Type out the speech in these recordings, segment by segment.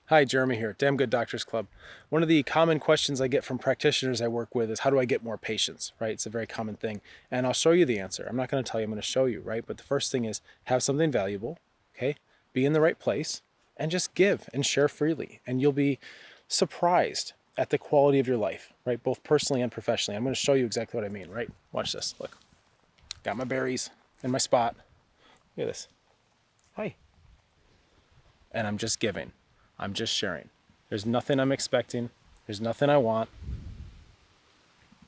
Hi, Jeremy here, Damn Good Doctors Club. One of the common questions I get from practitioners I work with is how do I get more patients, right? It's a very common thing. And I'll show you the answer. I'm not going to tell you, I'm going to show you, right? But the first thing is have something valuable, okay? Be in the right place and just give and share freely. And you'll be surprised at the quality of your life, right? Both personally and professionally. I'm going to show you exactly what I mean, right? Watch this. Look, got my berries in my spot. Look at this. Hi. And I'm just giving. I'm just sharing. There's nothing I'm expecting. There's nothing I want.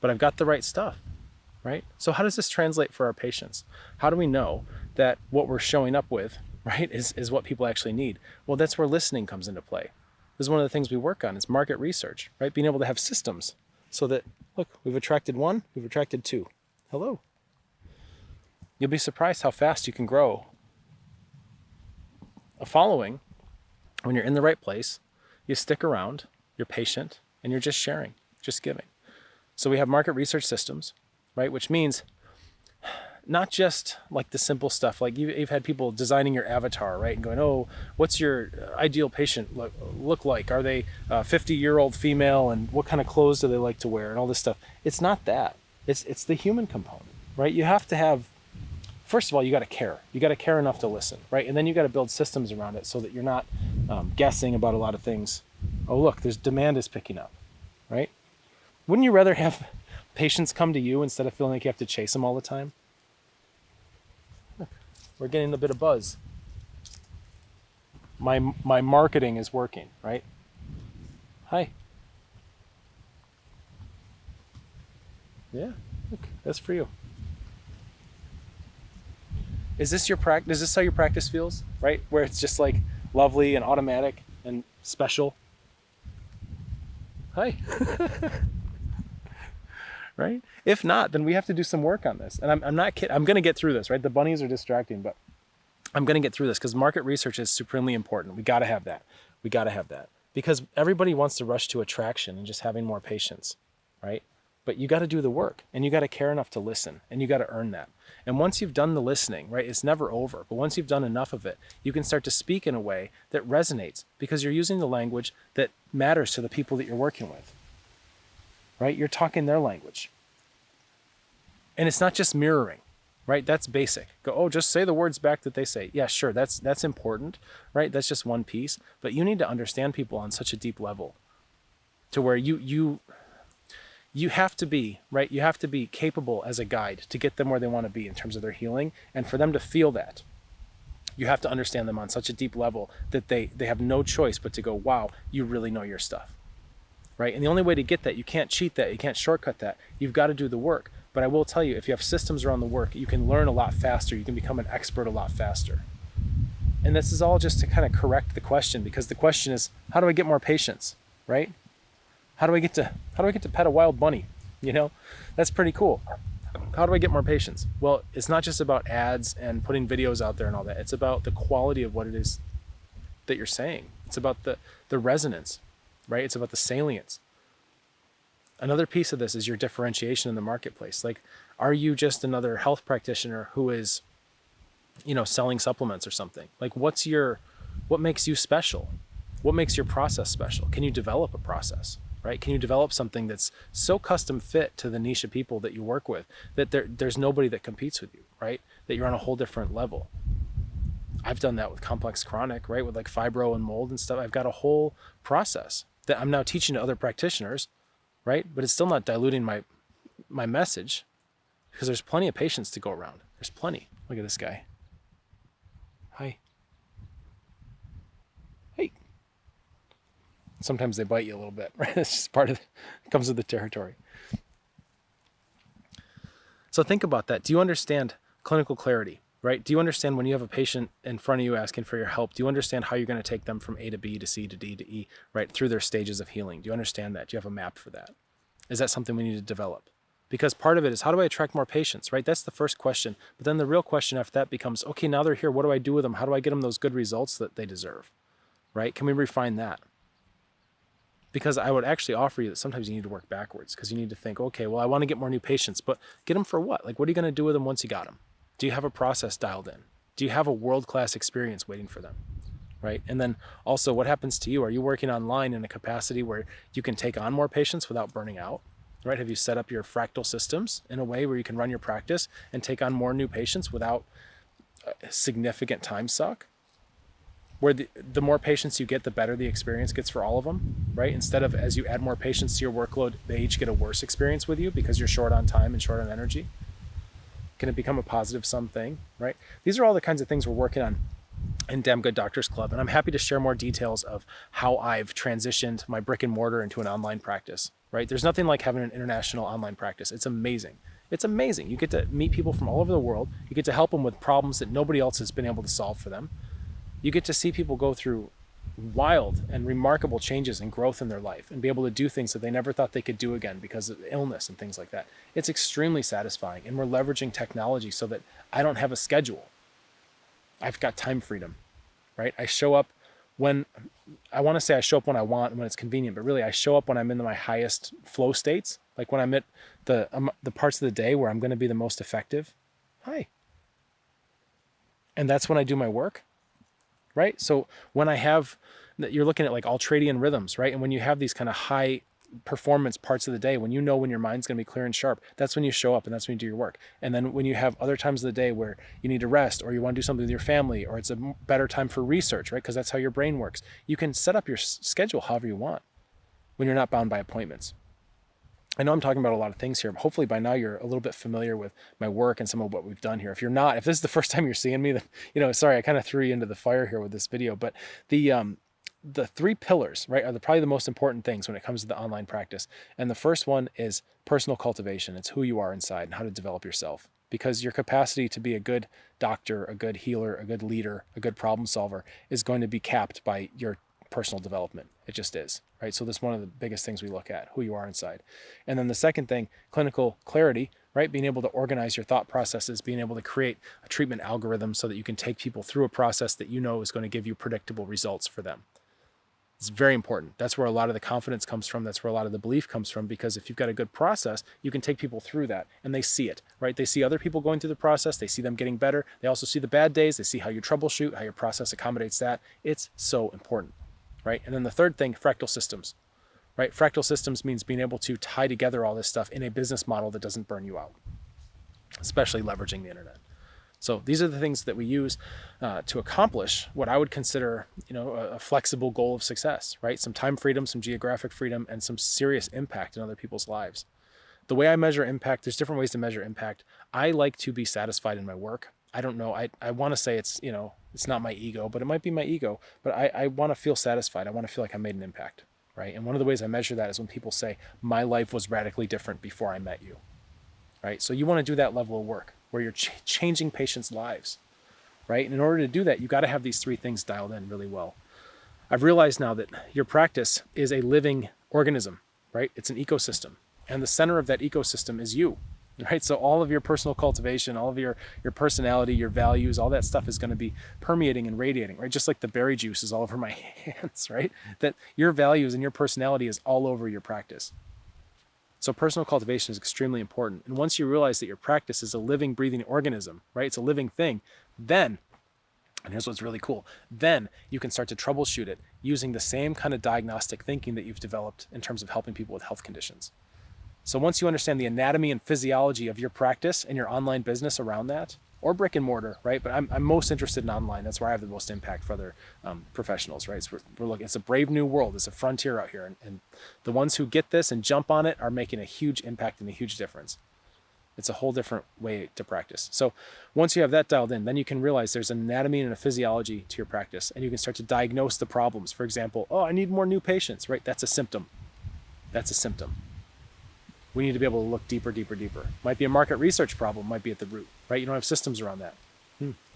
But I've got the right stuff, right? So how does this translate for our patients? How do we know that what we're showing up with, right, is what people actually need? Well, that's where listening comes into play. This is one of the things we work on is market research, right? Being able to have systems so that, look, we've attracted one, we've attracted two. Hello. You'll be surprised how fast you can grow a following when you're in the right place. You stick around, you're patient, and you're just sharing, just giving. So we have market research systems, right? Which means not just like the simple stuff, like you've had people designing your avatar, right? And going, oh, what's your ideal patient look like? Are they a 50-year-old female and what kind of clothes do they like to wear and all this stuff? It's not that. It's the human component, right? You have to have, first of all, you got to care. You got to care enough to listen, right? And then you got to build systems around it so that you're not guessing about a lot of things. Oh, look, there's demand is picking up, right? Wouldn't you rather have patients come to you instead of feeling like you have to chase them all the time? Look, we're getting a bit of buzz. My marketing is working, right? Hi. Yeah, look, that's for you. Is this your practice? Is this how your practice feels, right? Where it's just like lovely and automatic and special? Hi. Right? If not, then we have to do some work on this. And I'm not kidding. I'm going to get through this, right? The bunnies are distracting, but I'm going to get through this because market research is supremely important. We got to have that. We got to have that because everybody wants to rush to attraction and just having more patience, right? But you got to do the work and you got to care enough to listen and you got to earn that. And once you've done the listening, right, it's never over. But once you've done enough of it, you can start to speak in a way that resonates because you're using the language that matters to the people that you're working with, right? You're talking their language. And it's not just mirroring, right? That's basic. Go, oh, just say the words back that they say. Yeah, sure, that's important, right? That's just one piece. But you need to understand people on such a deep level to where you have to be, right? You have to be capable as a guide to get them where they want to be in terms of their healing. And for them to feel that, you have to understand them on such a deep level that they have no choice but to go, wow, you really know your stuff, right? And the only way to get that, you can't cheat that, you can't shortcut that. You've got to do the work. But I will tell you, if you have systems around the work, you can learn a lot faster. You can become an expert a lot faster. And this is all just to kind of correct the question, because the question is, how do I get more patients, right? How do I get to pet a wild bunny? You know, that's pretty cool. How do I get more patients? Well, it's not just about ads and putting videos out there and all that. It's about the quality of what it is that you're saying. It's about the resonance, right? It's about the salience. Another piece of this is your differentiation in the marketplace. Like, are you just another health practitioner who is, selling supplements or something? Like, what makes you special? What makes your process special? Can you develop a process, right? Can you develop something that's so custom fit to the niche of people that you work with that there's nobody that competes with you, right? That you're on a whole different level. I've done that with complex chronic, right? With like fibro and mold and stuff. I've got a whole process that I'm now teaching to other practitioners, right? But it's still not diluting my message because there's plenty of patients to go around. There's plenty. Look at this guy. Hi. Hey. Sometimes they bite you a little bit, right? It's just it comes with the territory. So think about that. Do you understand clinical clarity, right? Do you understand when you have a patient in front of you asking for your help, do you understand how you're going to take them from A to B to C to D to E, right? Through their stages of healing. Do you understand that? Do you have a map for that? Is that something we need to develop? Because part of it is, how do I attract more patients, right? That's the first question. But then the real question after that becomes, okay, now they're here. What do I do with them? How do I get them those good results that they deserve, right? Can we refine that? Because I would actually offer you that sometimes you need to work backwards because you need to think, okay, well, I want to get more new patients, but get them for what? Like, what are you going to do with them once you got them? Do you have a process dialed in? Do you have a world-class experience waiting for them? right? And then also, what happens to you? Are you working online in a capacity where you can take on more patients without burning out, right? Have you set up your fractal systems in a way where you can run your practice and take on more new patients without a significant time suck? Where the more patients you get, the better the experience gets for all of them, right? Instead of, as you add more patients to your workload, they each get a worse experience with you because you're short on time and short on energy. Can it become a positive sum thing, right? These are all the kinds of things we're working on in Damn Good Doctors Club. And I'm happy to share more details of how I've transitioned my brick and mortar into an online practice, right? There's nothing like having an international online practice. It's amazing. It's amazing. You get to meet people from all over the world. You get to help them with problems that nobody else has been able to solve for them. You get to see people go through wild and remarkable changes and growth in their life and be able to do things that they never thought they could do again because of illness and things like that. It's extremely satisfying. And we're leveraging technology so that I don't have a schedule. I've got time freedom, right? I show up when I want to say I show up when I want and when it's convenient, but really I show up when I'm in my highest flow states, like when I'm at the parts of the day where I'm going to be the most effective. Hi. And that's when I do my work, right? So when I have, you're looking at like ultradian rhythms, right? And when you have these kind of high performance parts of the day, when you know when your mind's going to be clear and sharp, that's when you show up and that's when you do your work. And then when you have other times of the day where you need to rest or you want to do something with your family or it's a better time for research, right? Because that's how your brain works. You can set up your schedule however you want when you're not bound by appointments. I know I'm talking about a lot of things here, but hopefully by now you're a little bit familiar with my work and some of what we've done here. If you're not, if this is the first time you're seeing me, then, sorry, I kind of threw you into the fire here with this video, but the three pillars, right, are probably the most important things when it comes to the online practice. And the first one is personal cultivation. It's who you are inside and how to develop yourself. Because your capacity to be a good doctor, a good healer, a good leader, a good problem solver is going to be capped by your personal development. It just is, right? So that's one of the biggest things we look at, who you are inside. And then the second thing, clinical clarity, right? Being able to organize your thought processes, being able to create a treatment algorithm so that you can take people through a process that you know is going to give you predictable results for them. It's very important. That's where a lot of the confidence comes from. That's where a lot of the belief comes from, because if you've got a good process, you can take people through that and they see it, right? They see other people going through the process. They see them getting better. They also see the bad days. They see how you troubleshoot, how your process accommodates that. It's so important, right? And then the third thing, fractal systems, right? Fractal systems means being able to tie together all this stuff in a business model that doesn't burn you out, especially leveraging the internet. So these are the things that we use to accomplish what I would consider, a flexible goal of success, right? Some time freedom, some geographic freedom, and some serious impact in other people's lives. The way I measure impact, there's different ways to measure impact. I like to be satisfied in my work. I don't know. I want to say it's not my ego, but it might be my ego. But I want to feel satisfied. I want to feel like I made an impact, right? And one of the ways I measure that is when people say, my life was radically different before I met you, right? So you want to do that level of work where you're changing patients' lives, right? And in order to do that, you've got to have these three things dialed in really well. I've realized now that your practice is a living organism, right? It's an ecosystem. And the center of that ecosystem is you, right? So all of your personal cultivation, all of your personality, your values, all that stuff is going to be permeating and radiating, right? Just like the berry juice is all over my hands, right? That your values and your personality is all over your practice. So personal cultivation is extremely important. And once you realize that your practice is a living, breathing organism, right? It's a living thing, then, and here's what's really cool, then you can start to troubleshoot it using the same kind of diagnostic thinking that you've developed in terms of helping people with health conditions. So once you understand the anatomy and physiology of your practice and your online business around that, or brick and mortar, right? But I'm most interested in online. That's where I have the most impact for other professionals, right? So we're looking, it's a brave new world. It's a frontier out here. And the ones who get this and jump on it are making a huge impact and a huge difference. It's a whole different way to practice. So once you have that dialed in, then you can realize there's an anatomy and a physiology to your practice, and you can start to diagnose the problems. For example, I need more new patients, right? That's a symptom. That's a symptom. We need to be able to look deeper. Might be a market research problem, might be at the root, right? You don't have systems around that.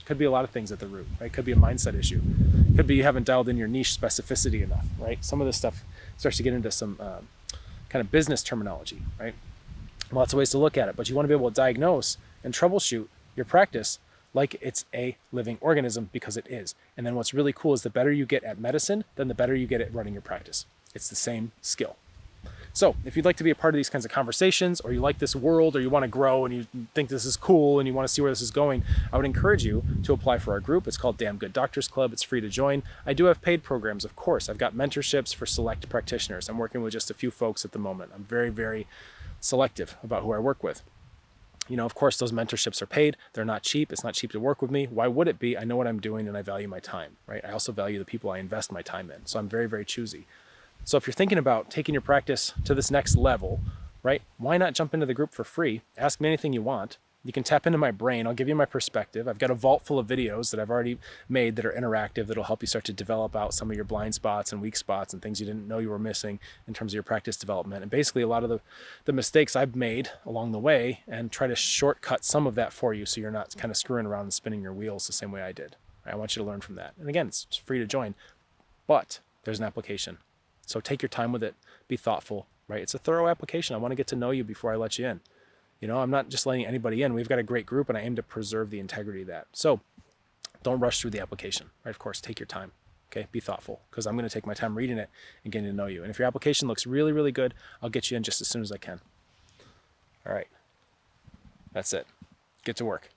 Could be a lot of things at the root, right? Could be a mindset issue. Could be you haven't dialed in your niche specificity enough, right? Some of this stuff starts to get into some kind of business terminology, right? Lots of ways to look at it, but you want to be able to diagnose and troubleshoot your practice like it's a living organism, because it is. And then what's really cool is the better you get at medicine, then the better you get at running your practice. It's the same skill. So if you'd like to be a part of these kinds of conversations, or you like this world, or you want to grow and you think this is cool and you want to see where this is going, I would encourage you to apply for our group. It's called Damn Good Doctors Club. It's free to join. I do have paid programs, of course. I've got mentorships for select practitioners. I'm working with just a few folks at the moment. I'm very, very selective about who I work with. You know, of course, those mentorships are paid. They're not cheap. It's not cheap to work with me. Why would it be? I know what I'm doing and I value my time, right? I also value the people I invest my time in. So I'm very, very choosy. So if you're thinking about taking your practice to this next level, right, why not jump into the group for free? Ask me anything you want. You can tap into my brain. I'll give you my perspective. I've got a vault full of videos that I've already made that are interactive, that'll help you start to develop out some of your blind spots and weak spots and things you didn't know you were missing in terms of your practice development. And basically a lot of the mistakes I've made along the way, and try to shortcut some of that for you so you're not kind of screwing around and spinning your wheels the same way I did. I want you to learn from that. And again, it's free to join, but there's an application. So take your time with it. Be thoughtful, right? It's a thorough application. I want to get to know you before I let you in. You know, I'm not just letting anybody in. We've got a great group and I aim to preserve the integrity of that. So don't rush through the application, right? Of course, take your time, okay? Be thoughtful, because I'm going to take my time reading it and getting to know you. And if your application looks really, really good, I'll get you in just as soon as I can. All right. That's it. Get to work.